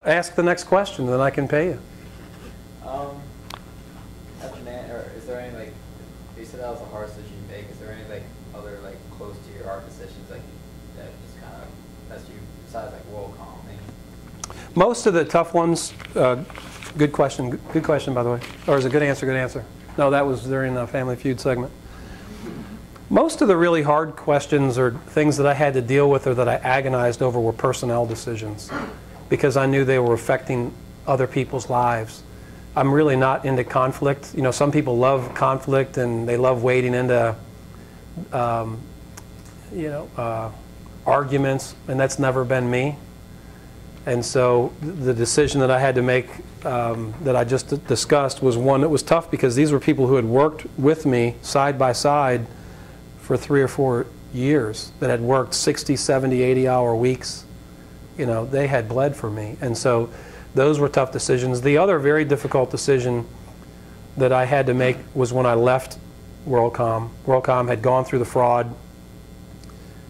Ask the next question, then I can pay you. Is there any, like, you said that was a hard decision you make. Is there any, like, other, like, close to your heart decisions, like, that just kind of, that's you, besides, like, WorldCom? Most of the tough ones, good question, by the way. Or is it good answer, good answer? No, that was during the Family Feud segment. Most of the really hard questions or things that I had to deal with or that I agonized over were personnel decisions, because I knew they were affecting other people's lives. I'm really not into conflict. You know, some people love conflict and they love wading into, arguments, and that's never been me. And so the decision that I had to make that I just discussed was one that was tough, because these were people who had worked with me side by side for 3 or 4 years, that had worked 60, 70, 80-hour weeks. You know, they had bled for me. And so those were tough decisions. The other very difficult decision that I had to make was when I left WorldCom. WorldCom had gone through the fraud,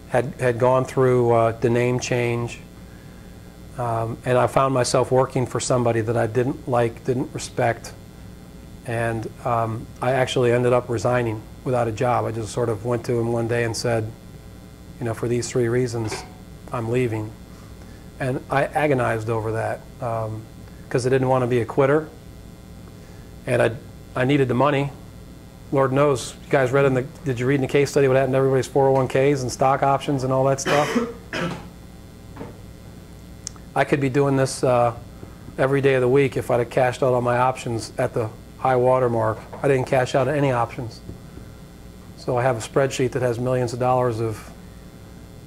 had gone through the name change, and I found myself working for somebody that I didn't like, didn't respect, and I actually ended up resigning without a job. I just sort of went to him one day and said, you know, for these 3 reasons, I'm leaving. And I agonized over that because I didn't want to be a quitter, and I needed the money. Lord knows, you guys read in the, did you read in the case study what happened to everybody's 401ks and stock options and all that stuff? I could be doing this every day of the week if I'd have cashed out all my options at the high water mark. I didn't cash out any options. So I have a spreadsheet that has millions of dollars of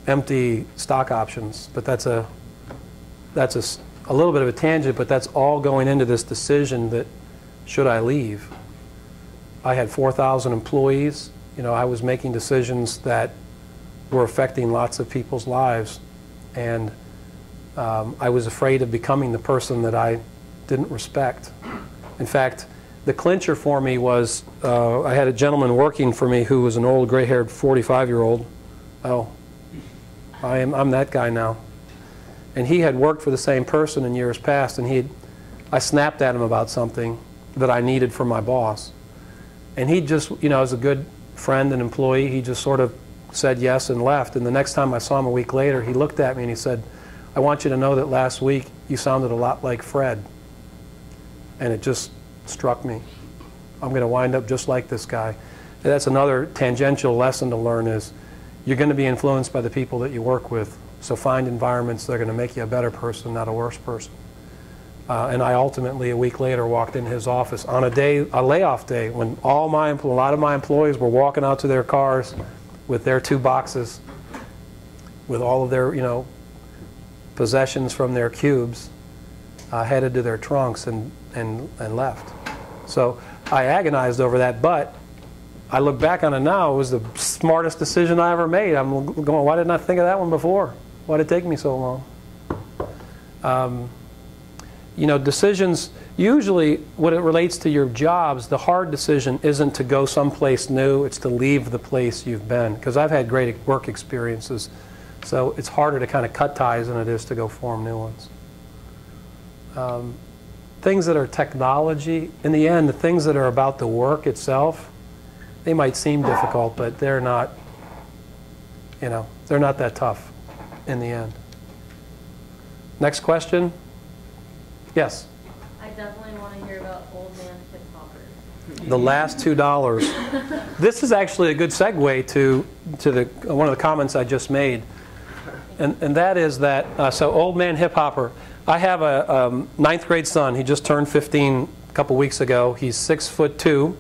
empty stock options, but that's a little bit of a tangent, but that's all going into this decision that should I leave. I had 4,000 employees. You know, I was making decisions that were affecting lots of people's lives, and I was afraid of becoming the person that I didn't respect. In fact, the clincher for me was I had a gentleman working for me who was an old gray-haired 45-year-old. Oh, I'm that guy now. And he had worked for the same person in years past, and I snapped at him about something that I needed from my boss. And he just, you know, as a good friend and employee, he just sort of said yes and left. And the next time I saw him a week later, he looked at me and he said, I want you to know that last week you sounded a lot like Fred. And it just struck me. I'm going to wind up just like this guy. And that's another tangential lesson to learn, is you're going to be influenced by the people that you work with. So find environments that are going to make you a better person, not a worse person. And I ultimately, a week later, walked in his office on a layoff day, when a lot of my employees were walking out to their cars with their 2 boxes with all of their, you know, possessions from their cubes, headed to their trunks and left. So I agonized over that, but I look back on it now, it was the smartest decision I ever made. I'm going, why didn't I think of that one before? Why did it take me so long? You know, decisions, usually when it relates to your jobs, the hard decision isn't to go someplace new, it's to leave the place you've been. Because I've had great work experiences, so it's harder to kind of cut ties than it is to go form new ones. Things that are technology, in the end, the things that are about the work itself, they might seem difficult, but they're not, you know, they're not that tough in the end. Next question? Yes? I definitely want to hear about Old Man Hip Hopper. The last $2. This is actually a good segue to one of the comments I just made. And that is that, so Old Man Hip Hopper. I have a 9th grade son. He just turned 15 a couple weeks ago. He's 6'2".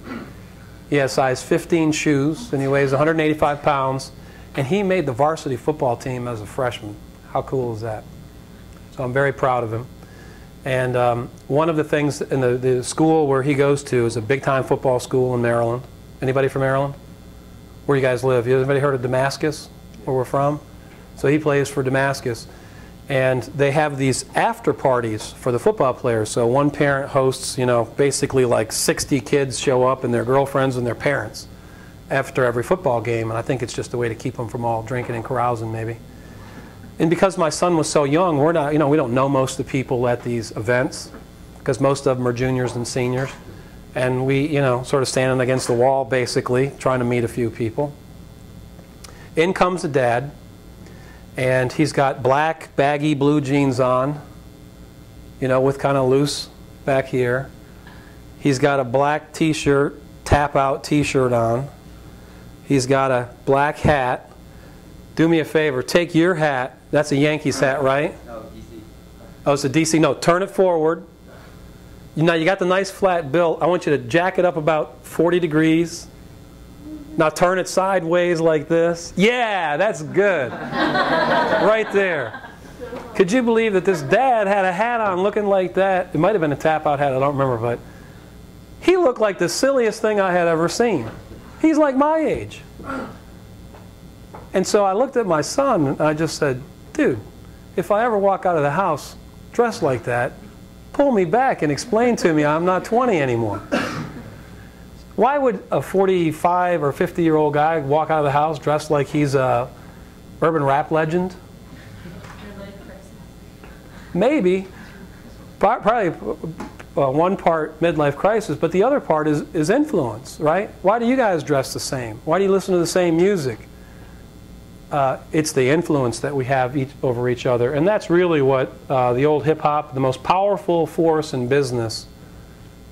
He has size 15 shoes, and he weighs 185 pounds. And he made the varsity football team as a freshman. How cool is that? So I'm very proud of him. And one of the things in the school where he goes to is a big-time football school in Maryland. Anybody from Maryland? Where you guys live? Anybody heard of Damascus, where we're from? So he plays for Damascus. And they have these after parties for the football players. So one parent hosts, you know, basically like 60 kids show up and their girlfriends and their parents after every football game. And I think it's just a way to keep them from all drinking and carousing, maybe. And because my son was so young, we're not, we don't know most of the people at these events, because most of them are juniors and seniors. And we, sort of standing against the wall, basically, trying to meet a few people. In comes the dad, and he's got black, baggy blue jeans on, with kind of loose back here. He's got a black t-shirt, tap-out t-shirt on. He's got a black hat. Do me a favor, take your hat. That's a Yankees hat, right? No, DC. Oh, it's a DC. No, turn it forward. Now you got the nice flat bill. I want you to jack it up about 40 degrees. Now turn it sideways like this. Yeah, that's good. Right there. Could you believe that this dad had a hat on looking like that? It might have been a tap-out hat, I don't remember, but he looked like the silliest thing I had ever seen. He's like my age. And so I looked at my son and I just said, dude, if I ever walk out of the house dressed like that, pull me back and explain to me I'm not 20 anymore. Why would a 45 or 50-year-old guy walk out of the house dressed like he's a urban rap legend? Maybe. Probably one part midlife crisis, but the other part is influence, right? Why do you guys dress the same? Why do you listen to the same music? It's the influence that we have over each other. And that's really what the old hip-hop, the most powerful force in business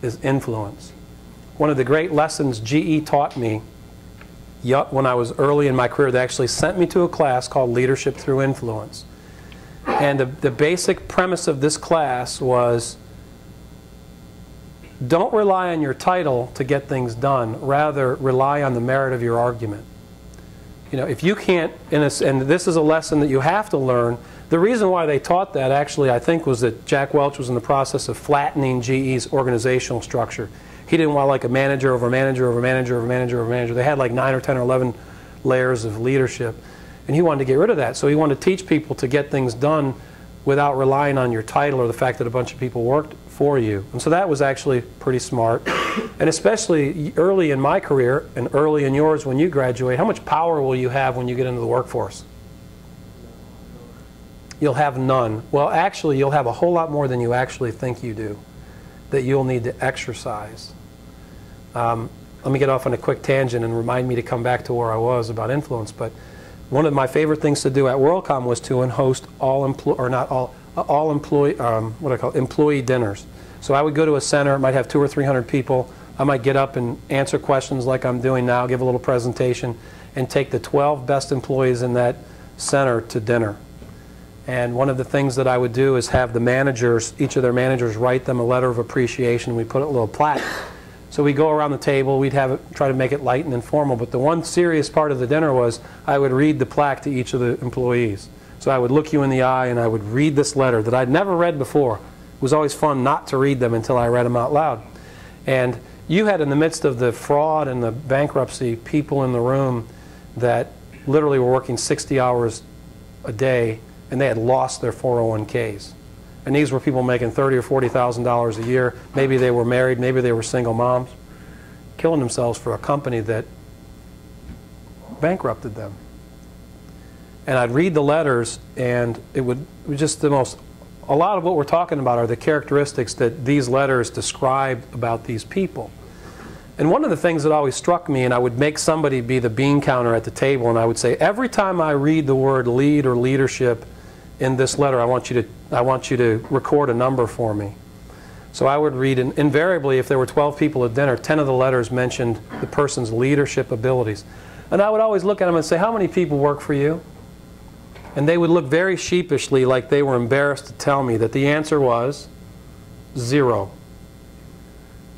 is influence. One of the great lessons GE taught me when I was early in my career, they actually sent me to a class called Leadership Through Influence. And the basic premise of this class was, don't rely on your title to get things done. Rather, rely on the merit of your argument. If you can't, and this is a lesson that you have to learn. The reason why they taught that, actually, I think, was that Jack Welch was in the process of flattening GE's organizational structure. He didn't want like a manager over manager over manager over manager over manager. They had like 9 or 10 or 11 layers of leadership. And he wanted to get rid of that. So he wanted to teach people to get things done without relying on your title or the fact that a bunch of people worked for you. And so that was actually pretty smart. And especially early in my career and early in yours when you graduate, how much power will you have when you get into the workforce? You'll have none. Well, actually, you'll have a whole lot more than you actually think you do that you'll need to exercise. Let me get off on a quick tangent and remind me to come back to where I was about influence. But one of my favorite things to do at WorldCom was to host employee dinners. So I would go to a center, it might have 200 or 300 people. I might get up and answer questions like I'm doing now, give a little presentation, and take the 12 best employees in that center to dinner. And one of the things that I would do is have the managers, each of their managers, write them a letter of appreciation. We put a little plaque. So we'd go around the table, we'd try to make it light and informal, but the one serious part of the dinner was I would read the plaque to each of the employees. So I would look you in the eye and I would read this letter that I'd never read before. It was always fun not to read them until I read them out loud. And you had, in the midst of the fraud and the bankruptcy, people in the room that literally were working 60 hours a day and they had lost their 401ks. And these were people making $30,000 or $40,000 a year. Maybe they were married, maybe they were single moms, killing themselves for a company that bankrupted them. And I'd read the letters, and it was just the most, a lot of what we're talking about are the characteristics that these letters describe about these people. And one of the things that always struck me, and I would make somebody be the bean counter at the table, and I would say, every time I read the word lead or leadership in this letter, I want you to record a number for me. So I would read, and invariably, if there were 12 people at dinner, 10 of the letters mentioned the person's leadership abilities. And I would always look at them and say, how many people work for you? And they would look very sheepishly like they were embarrassed to tell me that the answer was 0.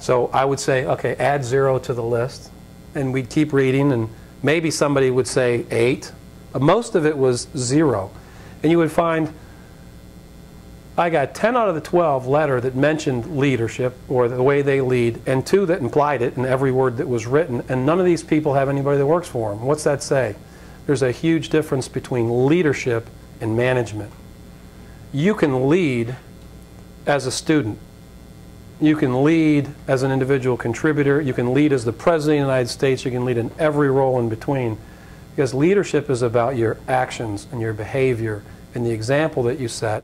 So I would say, okay, add 0 to the list. And we'd keep reading, and maybe somebody would say 8. Most of it was 0. And you would find I got 10 out of the 12 letter that mentioned leadership or the way they lead, and 2 that implied it in every word that was written, and none of these people have anybody that works for them. What's that say? There's a huge difference between leadership and management. You can lead as a student. You can lead as an individual contributor. You can lead as the President of the United States. You can lead in every role in between. Because leadership is about your actions and your behavior And the example that you set